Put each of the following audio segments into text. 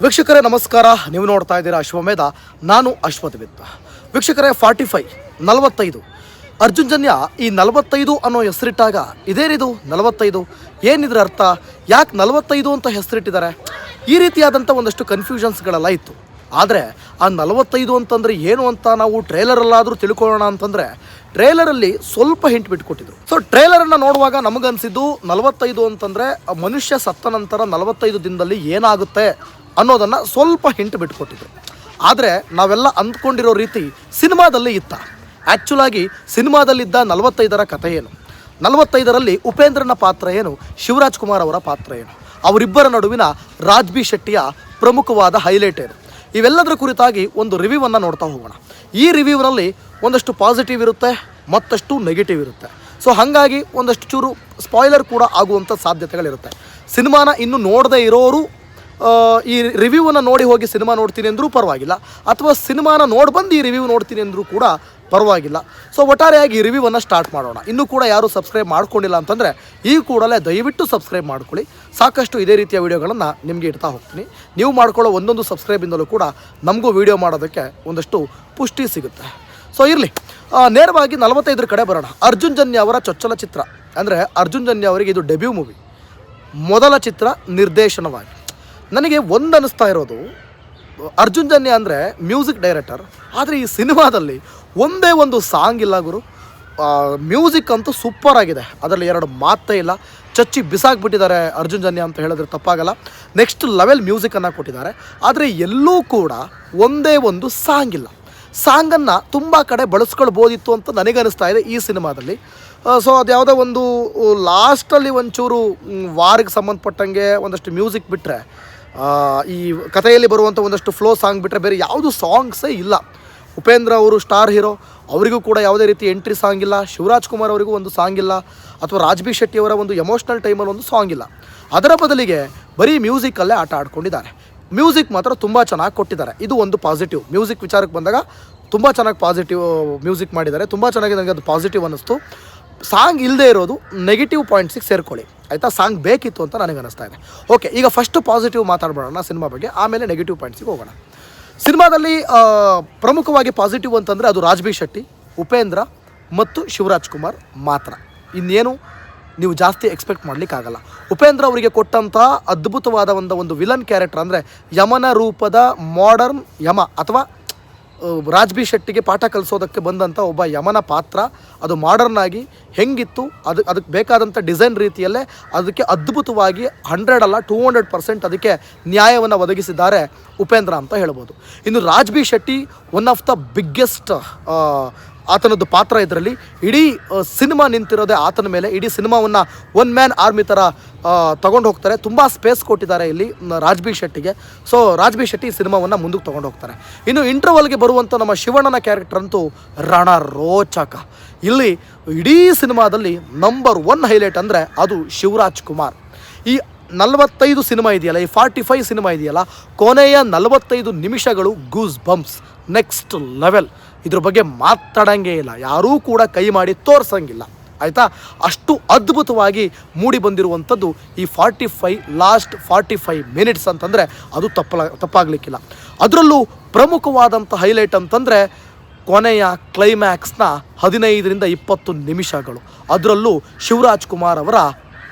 ವೀಕ್ಷಕರೇ ನಮಸ್ಕಾರ. ನೀವು ನೋಡ್ತಾ ಇದ್ದೀರಾ ಅಶ್ವಮೇಧ. ನಾನು ಅಶ್ವತ್ಥವಿತ್ತ. ವೀಕ್ಷಕರೇ 45 ಅರ್ಜುನ್ ಜನ್ಯ ಈ 45 ಅನ್ನೋ ಹೆಸರಿಟ್ಟಾಗ ಇದೇನಿದು 45 ಏನಿದ್ರ ಅರ್ಥ, ಯಾಕೆ 45 ಅಂತ ಹೆಸರಿಟ್ಟಿದ್ದಾರೆ, ಈ ರೀತಿಯಾದಂಥ ಒಂದಷ್ಟು ಕನ್ಫ್ಯೂಷನ್ಸ್ಗಳೆಲ್ಲ ಇತ್ತು. ಆದರೆ ಆ 45 ಅಂತಂದರೆ ಏನು ಅಂತ ನಾವು ಟ್ರೇಲರಲ್ಲಾದರೂ ತಿಳ್ಕೊಳ್ಳೋಣ ಅಂತಂದರೆ ಟ್ರೇಲರಲ್ಲಿ ಸ್ವಲ್ಪ ಹಿಂಟ್ ಬಿಟ್ಕೊಟ್ಟಿದ್ರು. ಸೊ ಟ್ರೇಲರನ್ನು ನೋಡುವಾಗ ನಮಗನ್ಸಿದ್ದು 45 ಅಂತಂದರೆ ಮನುಷ್ಯ ಸತ್ತ ನಂತರ 45 ದಿನದಲ್ಲಿ ಏನಾಗುತ್ತೆ ಅನ್ನೋದನ್ನು ಸ್ವಲ್ಪ ಹಿಂಟ್ ಬಿಟ್ಕೊಟ್ಟಿದ್ರು. ಆದರೆ ನಾವೆಲ್ಲ ಅಂದ್ಕೊಂಡಿರೋ ರೀತಿ ಸಿನಿಮಾದಲ್ಲಿ ಇತ್ತ. ಆ್ಯಕ್ಚುಲಾಗಿ ಸಿನಿಮಾದಲ್ಲಿದ್ದ 45ರ ಕಥೆ ಏನು, 45ರಲ್ಲಿ ಉಪೇಂದ್ರನ ಪಾತ್ರ ಏನು, ಶಿವರಾಜ್ ಕುಮಾರ್ ಅವರ ಪಾತ್ರ ಏನು, ಅವರಿಬ್ಬರ ನಡುವಿನ ರಾಜ್ ಬಿ ಶೆಟ್ಟಿಯ ಪ್ರಮುಖವಾದ ಹೈಲೈಟ್ ಏನು, ಇವೆಲ್ಲದರ ಕುರಿತಾಗಿ ಒಂದು ರಿವ್ಯೂವನ್ನು ನೋಡ್ತಾ ಹೋಗೋಣ. ಈ ರಿವ್ಯೂನಲ್ಲಿ ಒಂದಷ್ಟು ಪಾಸಿಟಿವ್ ಇರುತ್ತೆ, ಮತ್ತಷ್ಟು ನೆಗೆಟಿವ್ ಇರುತ್ತೆ. ಸೊ ಹಾಗಾಗಿ ಒಂದಷ್ಟು ಚೂರು ಸ್ಪಾಯ್ಲರ್ ಕೂಡ ಆಗುವಂಥ ಸಾಧ್ಯತೆಗಳಿರುತ್ತೆ. ಸಿನಿಮಾನ ಇನ್ನೂ ನೋಡದೇ ಇರೋರು ಈ ರಿವ್ಯೂವನ್ನು ನೋಡಿ ಹೋಗಿ ಸಿನಿಮಾ ನೋಡ್ತೀನಿ ಅಂದರೂ ಪರವಾಗಿಲ್ಲ, ಅಥವಾ ಸಿನಿಮಾನ ನೋಡಿ ಬಂದು ಈ ರಿವ್ಯೂ ನೋಡ್ತೀನಿ ಅಂದರೂ ಕೂಡ ಪರವಾಗಿಲ್ಲ. ಸೊ ಒಟ್ಟಾರೆಯಾಗಿ ಈ ರಿವ್ಯೂವನ್ನು ಸ್ಟಾರ್ಟ್ ಮಾಡೋಣ. ಇನ್ನೂ ಕೂಡ ಯಾರು ಸಬ್ಸ್ಕ್ರೈಬ್ ಮಾಡ್ಕೊಂಡಿಲ್ಲ ಅಂತಂದರೆ ಈ ಕೂಡಲೇ ದಯವಿಟ್ಟು ಸಬ್ಸ್ಕ್ರೈಬ್ ಮಾಡ್ಕೊಳ್ಳಿ. ಸಾಕಷ್ಟು ಇದೇ ರೀತಿಯ ವೀಡಿಯೋಗಳನ್ನು ನಿಮಗೆ ಇಡ್ತಾ ಹೋಗ್ತೀನಿ. ನೀವು ಮಾಡ್ಕೊಳ್ಳೋ ಒಂದೊಂದು ಸಬ್ಸ್ಕ್ರೈಬಿಂದಲೂ ಕೂಡ ನಮಗೂ ವೀಡಿಯೋ ಮಾಡೋದಕ್ಕೆ ಒಂದಷ್ಟು ಪುಷ್ಟಿ ಸಿಗುತ್ತೆ. ಸೊ ಇರಲಿ, ನೇರವಾಗಿ 45 ಕಡೆ ಬರೋಣ. ಅರ್ಜುನ್ ಜನ್ಯ ಅವರ ಚೊಚ್ಚಲ ಚಿತ್ರ, ಅಂದರೆ ಅರ್ಜುನ್ ಜನ್ಯ ಅವರಿಗೆ ಇದು ಡೆಬ್ಯೂ ಮೂವಿ, ಮೊದಲ ಚಿತ್ರ ನಿರ್ದೇಶನವಾಗಿ. ನನಗೆ ಒಂದು ಅನ್ನಿಸ್ತಾ ಇರೋದು, ಅರ್ಜುನ್ ಜನ್ಯ ಅಂದರೆ ಮ್ಯೂಸಿಕ್ ಡೈರೆಕ್ಟರ್, ಆದರೆ ಈ ಸಿನಿಮಾದಲ್ಲಿ ಒಂದೇ ಒಂದು ಸಾಂಗ್ ಇಲ್ಲ ಗುರು. ಮ್ಯೂಸಿಕ್ ಅಂತೂ ಸೂಪರ್ ಆಗಿದೆ, ಅದರಲ್ಲಿ ಎರಡು ಮಾತೇ ಇಲ್ಲ. ಚಚ್ಚಿ ಬಿಸಾಕ್ಬಿಟ್ಟಿದ್ದಾರೆ ಅರ್ಜುನ್ ಜನ್ಯ ಅಂತ ಹೇಳಿದ್ರೆ ತಪ್ಪಾಗಲ್ಲ. ನೆಕ್ಸ್ಟ್ ಲೆವೆಲ್ ಮ್ಯೂಸಿಕನ್ನು ಕೊಟ್ಟಿದ್ದಾರೆ, ಆದರೆ ಎಲ್ಲೂ ಕೂಡ ಒಂದೇ ಒಂದು ಸಾಂಗ್ ಇಲ್ಲ. ಸಾಂಗನ್ನು ತುಂಬ ಕಡೆ ಬಳಸ್ಕೊಳ್ಬೋದಿತ್ತು ಅಂತ ನನಗನ್ನಿಸ್ತಾ ಇದೆ ಈ ಸಿನಿಮಾದಲ್ಲಿ. ಸೊ ಅದು ಯಾವುದೋ ಒಂದು ಲಾಸ್ಟಲ್ಲಿ ಒಂಚೂರು ವಾರಿಗೆ ಸಂಬಂಧಪಟ್ಟಂಗೆ ಒಂದಷ್ಟು ಮ್ಯೂಸಿಕ್ ಬಿಟ್ಟರೆ, ಈ ಕಥೆಯಲ್ಲಿ ಬರುವಂಥ ಒಂದಷ್ಟು ಫ್ಲೋ ಸಾಂಗ್ ಬಿಟ್ಟರೆ ಬೇರೆ ಯಾವುದು ಸಾಂಗ್ಸೇ ಇಲ್ಲ. ಉಪೇಂದ್ರ ಅವರು ಸ್ಟಾರ್ ಹೀರೋ, ಅವರಿಗೂ ಕೂಡ ಯಾವುದೇ ರೀತಿ ಎಂಟ್ರಿ ಸಾಂಗ್ ಇಲ್ಲ. ಶಿವರಾಜ್ ಕುಮಾರ್ ಅವರಿಗೂ ಒಂದು ಸಾಂಗ್ ಇಲ್ಲ, ಅಥವಾ ರಾಜ್ ಬಿ ಶೆಟ್ಟಿಯವರ ಒಂದು ಎಮೋಷ್ನಲ್ ಟೈಮಲ್ಲಿ ಒಂದು ಸಾಂಗ್ ಇಲ್ಲ. ಅದರ ಬದಲಿಗೆ ಬರೀ ಮ್ಯೂಸಿಕಲ್ಲೇ ಆಟ ಆಡ್ಕೊಂಡಿದ್ದಾರೆ. ಮ್ಯೂಸಿಕ್ ಮಾತ್ರ ತುಂಬ ಚೆನ್ನಾಗಿ ಕೊಟ್ಟಿದ್ದಾರೆ, ಇದು ಒಂದು ಪಾಸಿಟಿವ್. ಮ್ಯೂಸಿಕ್ ವಿಚಾರಕ್ಕೆ ಬಂದಾಗ ತುಂಬ ಚೆನ್ನಾಗಿ ಪಾಸಿಟಿವ್ ಮ್ಯೂಸಿಕ್ ಮಾಡಿದ್ದಾರೆ, ತುಂಬ ಚೆನ್ನಾಗಿ ನನಗೆ ಅದು ಪಾಸಿಟಿವ್ ಅನ್ನಿಸ್ತು. ಸಾಂಗ್ ಇಲ್ಲದೆ ಇರೋದು ನೆಗೆಟಿವ್ ಪಾಯಿಂಟ್ಸಿಗೆ ಸೇರ್ಕೊಳ್ಳಿ, ಆಯಿತಾ. ಸಾಂಗ್ ಬೇಕಿತ್ತು ಅಂತ ನನಗೆ ಅನ್ನಿಸ್ತಾ ಇದೆ. ಓಕೆ, ಈಗ ಫಸ್ಟು ಪಾಸಿಟಿವ್ ಮಾತಾಡ್ಬೋಣ ಸಿನಿಮಾ ಬಗ್ಗೆ, ಆಮೇಲೆ ನೆಗೆಟಿವ್ ಪಾಯಿಂಟ್ಸಿಗೆ ಹೋಗೋಣ. ಸಿನಿಮಾದಲ್ಲಿ ಪ್ರಮುಖವಾಗಿ ಪಾಸಿಟಿವ್ ಅಂತಂದರೆ ಅದು ರಾಜ್ ಬಿ ಶೆಟ್ಟಿ, ಉಪೇಂದ್ರ ಮತ್ತು ಶಿವರಾಜ್ ಕುಮಾರ್ ಮಾತ್ರ. ಇನ್ನೇನು ನೀವು ಜಾಸ್ತಿ ಎಕ್ಸ್ಪೆಕ್ಟ್ ಮಾಡಲಿಕ್ಕಾಗಲ್ಲ. ಉಪೇಂದ್ರ ಅವರಿಗೆ ಕೊಟ್ಟಂಥ ಅದ್ಭುತವಾದ ಒಂದು ವಿಲನ್ ಕ್ಯಾರೆಕ್ಟರ್, ಅಂದರೆ ಯಮನ ರೂಪದ ಮಾಡರ್ನ್ ಯಮ, ಅಥವಾ ರಾಜ್ ಬಿ ಶೆಟ್ಟಿಗೆ ಪಾಠ ಕಲಿಸೋದಕ್ಕೆ ಬಂದಂಥ ಒಬ್ಬ ಯಮನ ಪಾತ್ರ, ಅದು ಮಾಡರ್ನ್ ಆಗಿ ಹೆಂಗಿತ್ತು, ಅದಕ್ಕೆ ಬೇಕಾದಂಥ ಡಿಸೈನ್ ರೀತಿಯಲ್ಲೇ ಅದಕ್ಕೆ ಅದ್ಭುತವಾಗಿ 100 ಅಲ್ಲ 200% ಅದಕ್ಕೆ ನ್ಯಾಯವನ್ನು ಒದಗಿಸಿದ್ದಾರೆ ಉಪೇಂದ್ರ ಅಂತ ಹೇಳ್ಬೋದು. ಇನ್ನು Raj B Shetty one of the biggest ಆತನದ್ದು ಪಾತ್ರ. ಇದರಲ್ಲಿ ಇಡೀ ಸಿನಿಮಾ ನಿಂತಿರೋದೇ ಆತನ ಮೇಲೆ. ಇಡೀ ಸಿನಿಮಾವನ್ನು ಒನ್ ಮ್ಯಾನ್ ಆರ್ಮಿ ಥರ ತೊಗೊಂಡು ಹೋಗ್ತಾರೆ. ತುಂಬ ಸ್ಪೇಸ್ ಕೊಟ್ಟಿದ್ದಾರೆ ಇಲ್ಲಿ ರಾಜ್ ಬಿ ಶೆಟ್ಟಿಗೆ. ಸೊ ರಾಜ್ ಬಿ ಶೆಟ್ಟಿ ಸಿನಿಮಾವನ್ನು ಮುಂದಕ್ಕೆ ತೊಗೊಂಡು ಹೋಗ್ತಾರೆ. ಇನ್ನು ಇಂಟರ್ವಲ್ಗೆ ಬರುವಂಥ ನಮ್ಮ ಶಿವಣ್ಣನ ಕ್ಯಾರೆಕ್ಟರ್ ಅಂತೂ ರಣರೋಚಕ. ಇಲ್ಲಿ ಇಡೀ ಸಿನಿಮಾದಲ್ಲಿ ನಂಬರ್ 1 ಹೈಲೈಟ್ ಅಂದರೆ ಅದು ಶಿವರಾಜ್ ಕುಮಾರ್. ಈ 45 ಸಿನಿಮಾ ಇದೆಯಲ್ಲ, ಈ 45 ಸಿನಿಮಾ ಇದೆಯಲ್ಲ, ಕೊನೆಯ 45 ನಿಮಿಷಗಳು ಗೂಸ್ ಬಂಪ್ಸ್, ನೆಕ್ಸ್ಟ್ ಲೆವೆಲ್. ಇದ್ರ ಬಗ್ಗೆ ಮಾತಾಡೋಂಗೇ ಇಲ್ಲ, ಯಾರೂ ಕೂಡ ಕೈ ಮಾಡಿ ತೋರಿಸಂಗಿಲ್ಲ, ಆಯಿತಾ. ಅಷ್ಟು ಅದ್ಭುತವಾಗಿ ಮೂಡಿ ಬಂದಿರುವಂಥದ್ದು ಈ 45 ಲಾಸ್ಟ್ 45 ಮಿನಿಟ್ಸ್ ಅಂತಂದರೆ ಅದು ತಪ್ಪಾಗಲಿಕ್ಕಿಲ್ಲ. ಅದರಲ್ಲೂ ಪ್ರಮುಖವಾದಂಥ ಹೈಲೈಟ್ ಅಂತಂದರೆ ಕೊನೆಯ ಕ್ಲೈಮ್ಯಾಕ್ಸ್ನ 15ರಿಂದ 20 ನಿಮಿಷಗಳು. ಅದರಲ್ಲೂ ಶಿವರಾಜ್ ಕುಮಾರ್ ಅವರ,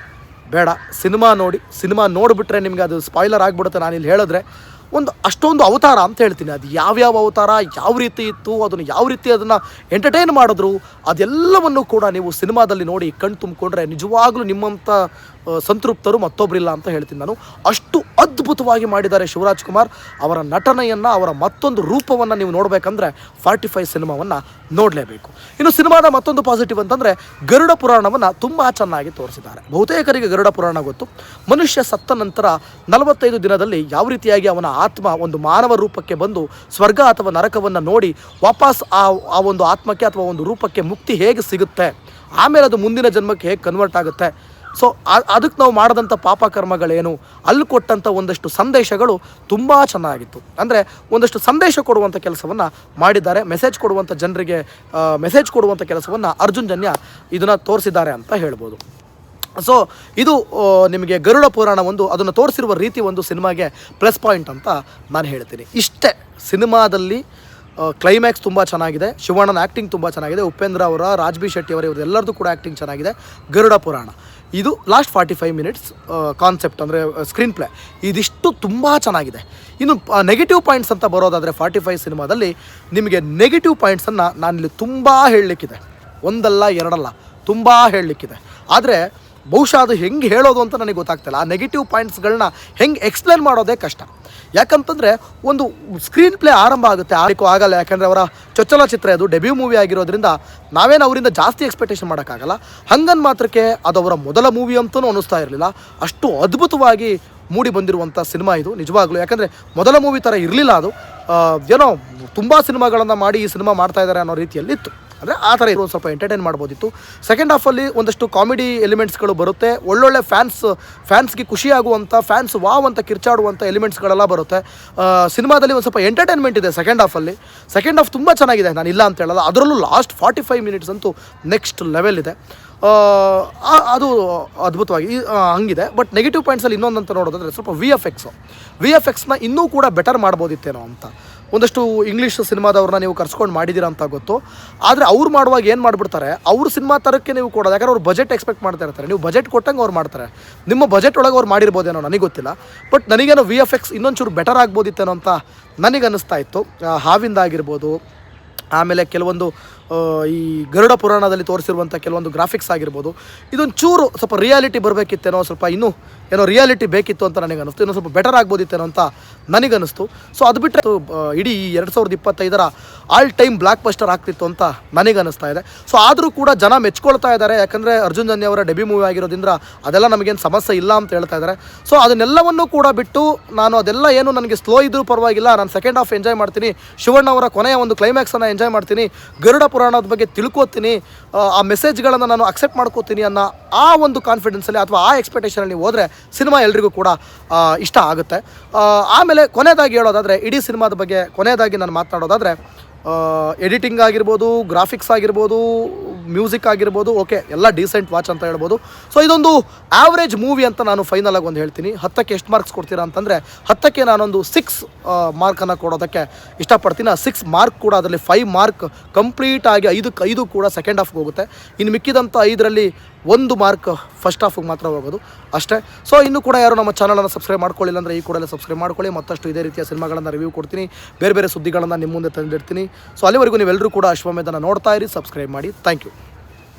ಬೇಡ ಸಿನಿಮಾ ನೋಡಿಬಿಟ್ರೆ ನಿಮಗೆ ಅದು ಸ್ಪಾಯ್ಲರ್ ಆಗಿಬಿಡುತ್ತೆ ನಾನಿಲ್ಲಿ ಹೇಳಿದ್ರೆ. ಅಷ್ಟೊಂದು ಅವತಾರ ಅಂತ ಹೇಳ್ತೀನಿ. ಅದು ಯಾವ್ಯಾವ ಅವತಾರ, ಯಾವ ರೀತಿ ಇತ್ತು, ಅದನ್ನು ಯಾವ ರೀತಿ ಅದನ್ನು ಎಂಟರ್ಟೈನ್ ಮಾಡಿದ್ರು, ಅದೆಲ್ಲವನ್ನು ಕೂಡ ನೀವು ಸಿನಿಮಾದಲ್ಲಿ ನೋಡಿ ಕಣ್ಣು ತುಂಬಿಕೊಂಡ್ರೆ ನಿಜವಾಗ್ಲೂ ನಿಮ್ಮಂಥ ಸಂತೃಪ್ತರು ಮತ್ತೊಬ್ಬರಿಲ್ಲ ಅಂತ ಹೇಳ್ತೀನಿ ನಾನು. ಅಷ್ಟು ಅದ್ಭುತವಾಗಿ ಮಾಡಿದ್ದಾರೆ ಶಿವರಾಜ್ ಕುಮಾರ್. ಅವರ ನಟನೆಯನ್ನು, ಅವರ ಮತ್ತೊಂದು ರೂಪವನ್ನು ನೀವು ನೋಡಬೇಕಂದ್ರೆ 45 ಸಿನಿಮಾವನ್ನು ನೋಡಲೇಬೇಕು. ಇನ್ನು ಸಿನಿಮಾದ ಮತ್ತೊಂದು ಪಾಸಿಟಿವ್ ಅಂತಂದರೆ ಗರುಡ ಪುರಾಣವನ್ನು ತುಂಬ ಚೆನ್ನಾಗಿ ತೋರಿಸಿದ್ದಾರೆ. ಬಹುತೇಕರಿಗೆ ಗರುಡ ಪುರಾಣ ಗೊತ್ತು. ಮನುಷ್ಯ ಸತ್ತ ನಂತರ 45 ದಿನದಲ್ಲಿ ಯಾವ ರೀತಿಯಾಗಿ ಅವನ ಆತ್ಮ ಒಂದು ಮಾನವ ರೂಪಕ್ಕೆ ಬಂದು ಸ್ವರ್ಗ ಅಥವಾ ನರಕವನ್ನು ನೋಡಿ ವಾಪಸ್ ಆ ಒಂದು ಆತ್ಮಕ್ಕೆ ಅಥವಾ ಒಂದು ರೂಪಕ್ಕೆ ಮುಕ್ತಿ ಹೇಗೆ ಸಿಗುತ್ತೆ, ಆಮೇಲೆ ಅದು ಮುಂದಿನ ಜನ್ಮಕ್ಕೆ ಹೇಗೆ ಕನ್ವರ್ಟ್ ಆಗುತ್ತೆ, ಸೊ ಅದಕ್ಕೆ ನಾವು ಮಾಡಿದಂಥ ಪಾಪಕರ್ಮಗಳೇನು, ಅಲ್ಲಿ ಕೊಟ್ಟಂಥ ಒಂದಷ್ಟು ಸಂದೇಶಗಳು ತುಂಬ ಚೆನ್ನಾಗಿತ್ತು. ಅಂದರೆ ಒಂದಷ್ಟು ಸಂದೇಶ ಕೊಡುವಂಥ ಕೆಲಸವನ್ನು ಮಾಡಿದ್ದಾರೆ. ಮೆಸೇಜ್ ಕೊಡುವಂಥ ಜನರಿಗೆ ಮೆಸೇಜ್ ಕೊಡುವಂಥ ಕೆಲಸವನ್ನು ಅರ್ಜುನ್ ಜನ್ಯ ಇದನ್ನು ತೋರಿಸಿದ್ದಾರೆ ಅಂತ ಹೇಳ್ಬೋದು. ಸೊ ಇದು ನಿಮಗೆ ಗರುಡ ಪುರಾಣ ಒಂದು ಅದನ್ನು ತೋರಿಸಿರುವ ರೀತಿ ಒಂದು ಸಿನಿಮಾಗೆ ಪ್ಲಸ್ ಪಾಯಿಂಟ್ ಅಂತ ನಾನು ಹೇಳ್ತೀನಿ. ಇಷ್ಟೇ ಸಿನಿಮಾದಲ್ಲಿ ಕ್ಲೈಮ್ಯಾಕ್ಸ್ ತುಂಬ ಚೆನ್ನಾಗಿದೆ, ಶಿವಣ್ಣನ ಆ್ಯಕ್ಟಿಂಗ್ ತುಂಬ ಚೆನ್ನಾಗಿದೆ, ಉಪೇಂದ್ರ ಅವರ, ರಾಜ್ ಬಿ ಶೆಟ್ಟಿ ಅವರ ಇವರೆಲ್ಲರದ್ದು ಕೂಡ ಆ್ಯಕ್ಟಿಂಗ್ ಚೆನ್ನಾಗಿದೆ. ಗರುಡ ಪುರಾಣ ಇದು ಲಾಸ್ಟ್ 45 ಮಿನಿಟ್ಸ್ ಕಾನ್ಸೆಪ್ಟ್ ಅಂದರೆ ಸ್ಕ್ರೀನ್ ಪ್ಲೇ ಇದಿಷ್ಟು ತುಂಬ ಚೆನ್ನಾಗಿದೆ. ಇನ್ನು ನೆಗೆಟಿವ್ ಪಾಯಿಂಟ್ಸ್ ಅಂತ ಬರೋದಾದರೆ 45 ಸಿನಿಮಾದಲ್ಲಿ ನಿಮಗೆ ನೆಗೆಟಿವ್ ಪಾಯಿಂಟ್ಸನ್ನು ನಾನಿಲ್ಲಿ ತುಂಬ ಹೇಳಲಿಕ್ಕಿದೆ, ಒಂದಲ್ಲ ಎರಡಲ್ಲ ತುಂಬ ಹೇಳಲಿಕ್ಕಿದೆ. ಆದರೆ ಬಹುಶಃ ಅದು ಹೆಂಗೆ ಹೇಳೋದು ಅಂತ ನನಗೆ ಗೊತ್ತಾಗ್ತಿಲ್ಲ. ಆ ನೆಗೆಟಿವ್ ಪಾಯಿಂಟ್ಸ್ಗಳನ್ನ ಹೆಂಗೆ ಎಕ್ಸ್ಪ್ಲೇನ್ ಮಾಡೋದೇ ಕಷ್ಟ. ಯಾಕಂತಂದರೆ ಒಂದು ಸ್ಕ್ರೀನ್ ಪ್ಲೇ ಆರಂಭ ಆಗುತ್ತೆ, ಆಗಲ್ಲ. ಯಾಕಂದರೆ ಅವರ ಚೊಚ್ಚಲ ಚಿತ್ರ ಅದು ಡೆಬ್ಯೂ ಮೂವಿ ಆಗಿರೋದ್ರಿಂದ ನಾವೇನು ಅವರಿಂದ ಜಾಸ್ತಿ ಎಕ್ಸ್ಪೆಕ್ಟೇಷನ್ ಮಾಡೋಕ್ಕಾಗಲ್ಲ. ಹಂಗನ್ ಮಾತ್ರಕ್ಕೆ ಅದು ಅವರ ಮೊದಲ ಮೂವಿ ಅಂತಲೂ ಅನ್ನಿಸ್ತಾ ಇರಲಿಲ್ಲ. ಅಷ್ಟು ಅದ್ಭುತವಾಗಿ ಮೂಡಿ ಬಂದಿರುವಂಥ ಸಿನಿಮಾ ಇದು ನಿಜವಾಗ್ಲೂ. ಯಾಕಂದರೆ ಮೊದಲ ಮೂವಿ ಥರ ಇರಲಿಲ್ಲ ಅದು, ಏನೋ ತುಂಬ ಸಿನಿಮಾಗಳನ್ನು ಮಾಡಿ ಈ ಸಿನಿಮಾ ಮಾಡ್ತಾ ಇದ್ದಾರೆ ಅನ್ನೋ ರೀತಿಯಲ್ಲಿತ್ತು. ಅಂದರೆ ಆ ಥರ ಇರೋ ಸ್ವಲ್ಪ ಎಂಟರ್ಟೈನ್ ಮಾಡ್ಬೋದಿತ್ತು. ಸೆಕೆಂಡ್ ಹಾಫಲ್ಲಿ ಒಂದಷ್ಟು ಕಾಮಿಡಿ ಎಲಿಮೆಂಟ್ಸ್ಗಳು ಬರುತ್ತೆ, ಒಳ್ಳೊಳ್ಳೆ ಫ್ಯಾನ್ಸ್ಗೆ ಖುಷಿಯಾಗುವಂಥ, ಫ್ಯಾನ್ಸ್ ವಾವ್ ಅಂತ ಕಿರ್ಚಾಡುವಂಥ ಎಲಿಮೆಂಟ್ಸ್ಗಳೆಲ್ಲ ಬರುತ್ತೆ. ಸಿನಿಮಾದಲ್ಲಿ ಒಂದು ಸ್ವಲ್ಪ ಎಂಟರ್ಟೈನ್ಮೆಂಟ್ ಇದೆ ಸೆಕೆಂಡ್ ಹಾಫಲ್ಲಿ. ಸೆಕೆಂಡ್ ಹಾಫ್ ತುಂಬ ಚೆನ್ನಾಗಿದೆ, ನಾನು ಇಲ್ಲ ಅಂತ ಹೇಳೋಲ್ಲ. ಅದರಲ್ಲೂ ಲಾಸ್ಟ್ 45 ಮಿನಿಟ್ಸ್ ಅಂತೂ ನೆಕ್ಸ್ಟ್ ಲೆವೆಲ್ ಇದೆ. ಅದು ಅದ್ಭುತವಾಗಿ ಹಂಗಿದೆ. ಬಟ್ ನೆಗೆಟಿವ್ ಪಾಯಿಂಟ್ಸಲ್ಲಿ ಇನ್ನೊಂದಂತ ನೋಡೋದಾದರೆ ಸ್ವಲ್ಪ ವಿ ಎಫ್ ಎಕ್ಸ್ನ ಇನ್ನೂ ಕೂಡ ಬೆಟರ್ ಮಾಡ್ಬೋದಿತ್ತೇನೋ ಅಂತ. ಒಂದಷ್ಟು ಇಂಗ್ಲೀಷ್ ಸಿನಿಮಾದವ್ರನ್ನ ನೀವು ಕರ್ಸ್ಕೊಂಡು ಮಾಡಿದ್ದೀರಾ ಅಂತ ಗೊತ್ತು, ಆದರೆ ಅವ್ರು ಮಾಡುವಾಗ ಏನು ಮಾಡಿಬಿಡ್ತಾರೆ, ಅವ್ರ ಸಿನಿಮಾ ಥರಕ್ಕೆ ನೀವು ಕೊಡೋದು. ಯಾಕಂದ್ರೆ ಅವ್ರು ಬಜೆಟ್ ಎಕ್ಸ್ಪೆಕ್ಟ್ ಮಾಡ್ತಾ ಇರ್ತಾರೆ, ನೀವು ಬಜೆಟ್ ಕೊಟ್ಟಂಗೆ ಅವ್ರು ಮಾಡ್ತಾರೆ. ನಿಮ್ಮ ಬಜೆಟ್ ಒಳಗೆ ಅವ್ರು ಮಾಡಿರ್ಬೋದೇನೋ ನನಗೆ ಗೊತ್ತಿಲ್ಲ. ಬಟ್ ನನಗೇನೋ VFX ಇನ್ನೊಂಚೂರು ಬೆಟರ್ ಆಗ್ಬೋದಿತ್ತೇನೋ ಅಂತ ನನಗೆ ಅನ್ನಿಸ್ತಾ ಇತ್ತು. ಹಾವಿಂದ ಆಗಿರ್ಬೋದು, ಆಮೇಲೆ ಕೆಲವೊಂದು ಈ ಗರುಡ ಪುರಾಣದಲ್ಲಿ ತೋರಿಸಿರುವಂಥ ಕೆಲವೊಂದು ಗ್ರಾಫಿಕ್ಸ್ ಆಗಿರ್ಬೋದು, ಇದೊಂದು ಚೂರು ಸ್ವಲ್ಪ ರಿಯಾಲಿಟಿ ಬರಬೇಕಿತ್ತೇನೋ, ಸ್ವಲ್ಪ ಇನ್ನೂ ಏನೋ ರಿಯಾಲಿಟಿ ಬೇಕಿತ್ತು ಅಂತ ನನಗೆ ಅನ್ನಿಸ್ತು. ಇನ್ನೂ ಸ್ವಲ್ಪ ಬೆಟರ್ ಆಗ್ಬೋದಿತ್ತೇನೋ ಅಂತ ನನಗನ್ನಿಸ್ತು. ಸೊ ಅದು ಬಿಟ್ಟರೆ ಇಡೀ 2025ರ ಆಲ್ ಟೈಮ್ ಬ್ಲಾಕ್ ಬಸ್ಟರ್ ಆಗ್ತಿತ್ತು ಅಂತ ನನಗೆ ಅನ್ನಿಸ್ತಾ ಇದೆ. ಸೊ ಆದರೂ ಕೂಡ ಜನ ಮೆಚ್ಕೊಳ್ತಾ ಇದ್ದಾರೆ, ಯಾಕಂದರೆ ಅರ್ಜುನ್ ಜನ್ಯ ಅವರ ಡೆಬ್ಯೂ ಮೂವಿ ಆಗಿರೋದ್ರಿಂದ ಅದೆಲ್ಲ ನಮಗೇನು ಸಮಸ್ಯೆ ಇಲ್ಲ ಅಂತ ಹೇಳ್ತಾ ಇದ್ದಾರೆ. ಸೊ ಅದನ್ನೆಲ್ಲವನ್ನೂ ಕೂಡ ಬಿಟ್ಟು ನಾನು ಅದೆಲ್ಲ ಏನು ನನಗೆ ಸ್ಲೋ ಇದ್ರೂ ಪರವಾಗಿಲ್ಲ, ನಾನು ಸೆಕೆಂಡ್ ಹಾಫ್ ಎಂಜಾಯ್ ಮಾಡ್ತೀನಿ, ಶಿವಣ್ಣ ಅವರ ಕೊನೆಯ ಒಂದು ಕ್ಲೈಮ್ಯಾಕ್ಸನ್ನು ಎಂಜಾಯ್ ಮಾಡ್ತೀನಿ, ಗರುಡ ಪುರಾಣದ ಬಗ್ಗೆ ತಿಳ್ಕೊತೀನಿ, ಆ ಮೆಸೇಜ್ಗಳನ್ನು ನಾನು ಅಕ್ಸೆಪ್ಟ್ ಮಾಡ್ಕೋತೀನಿ ಅನ್ನೋ ಆ ಒಂದು ಕಾನ್ಫಿಡೆನ್ಸಲ್ಲಿ ಅಥವಾ ಆ ಎಕ್ಸ್ಪೆಕ್ಟೇಷನಲ್ಲಿ ಹೋದರೆ ಸಿನಿಮಾ ಎಲ್ರಿಗೂ ಕೂಡ ಇಷ್ಟ ಆಗುತ್ತೆ. ಆಮೇಲೆ ಕೊನೆಯದಾಗಿ ಹೇಳೋದಾದರೆ, ಇಡೀ ಸಿನಿಮಾದ ಬಗ್ಗೆ ಕೊನೆಯದಾಗಿ ನಾನು ಮಾತನಾಡೋದಾದರೆ, ಎಡಿಟಿಂಗ್ ಆಗಿರ್ಬೋದು, ಗ್ರಾಫಿಕ್ಸ್ ಆಗಿರ್ಬೋದು, ಮ್ಯೂಸಿಕ್ ಆಗಿರ್ಬೋದು, ಓಕೆ ಎಲ್ಲ ಡೀಸೆಂಟ್ ವಾಚ್ ಅಂತ ಹೇಳ್ಬೋದು. ಸೊ ಇದೊಂದು ಆವ್ರೇಜ್ ಮೂವಿ ಅಂತ ನಾನು ಫೈನಲ್ ಆಗಿ ಒಂದು ಹೇಳ್ತೀನಿ. 10ಕ್ಕೆ ಎಷ್ಟು ಮಾರ್ಕ್ಸ್ ಕೊಡ್ತೀರಾ ಅಂತಂದರೆ 10ಕ್ಕೆ ನಾನೊಂದು 6 ಮಾರ್ಕನ್ನು ಕೊಡೋದಕ್ಕೆ ಇಷ್ಟಪಡ್ತೀನಿ. ಆ 6 ಮಾರ್ಕ್ ಕೂಡ ಅದರಲ್ಲಿ 5 ಮಾರ್ಕ್ ಕಂಪ್ಲೀಟ್ ಆಗಿ 5ಕ್ಕೆ 5 ಕೂಡ ಸೆಕೆಂಡ್ ಹಾಫ್ಗೆ ಹೋಗುತ್ತೆ. ಇನ್ನು ಮಿಕ್ಕಿದಂಥ 5ರಲ್ಲಿ 1 ಮಾರ್ಕ್ ಫಸ್ಟ್ ಹಾಫಿಗೆ ಮಾತ್ರ ಹೋಗೋದು ಅಷ್ಟೇ. ಸೊ ಇನ್ನೂ ಕೂಡ ಯಾರು ನಮ್ಮ ಚಾನಲನ್ನು ಸಬ್ಸ್ಕ್ರೈಬ್ ಮಾಡ್ಕೊಳ್ಳಿಲ್ಲ ಅಂದರೆ ಈ ಕೂಡಲೇ ಸಬ್ಸ್ಕ್ರೈಬ್ ಮಾಡ್ಕೊಳ್ಳಿ. ಮತ್ತಷ್ಟು ಇದೇ ರೀತಿಯ ಸಿನಿಮಾಗಳನ್ನು ರಿವ್ಯೂ ಕೊಡ್ತೀನಿ, ಬೇರೆ ಬೇರೆ ಸುದ್ದಿಗಳನ್ನು ನಿಮ್ಮ ಮುಂದೆ ತಂದಿಡ್ತೀನಿ. ಸೊ ಅಲ್ಲಿವರೆಗೂ ನೀವೆಲ್ಲರೂ ಕೂಡ ಅಶ್ವಮೇಧನ ನೋಡ್ತಾ ಇರಿ, ಸಬ್ಸ್ಕ್ರೈಬ್ ಮಾಡಿ. Thank you.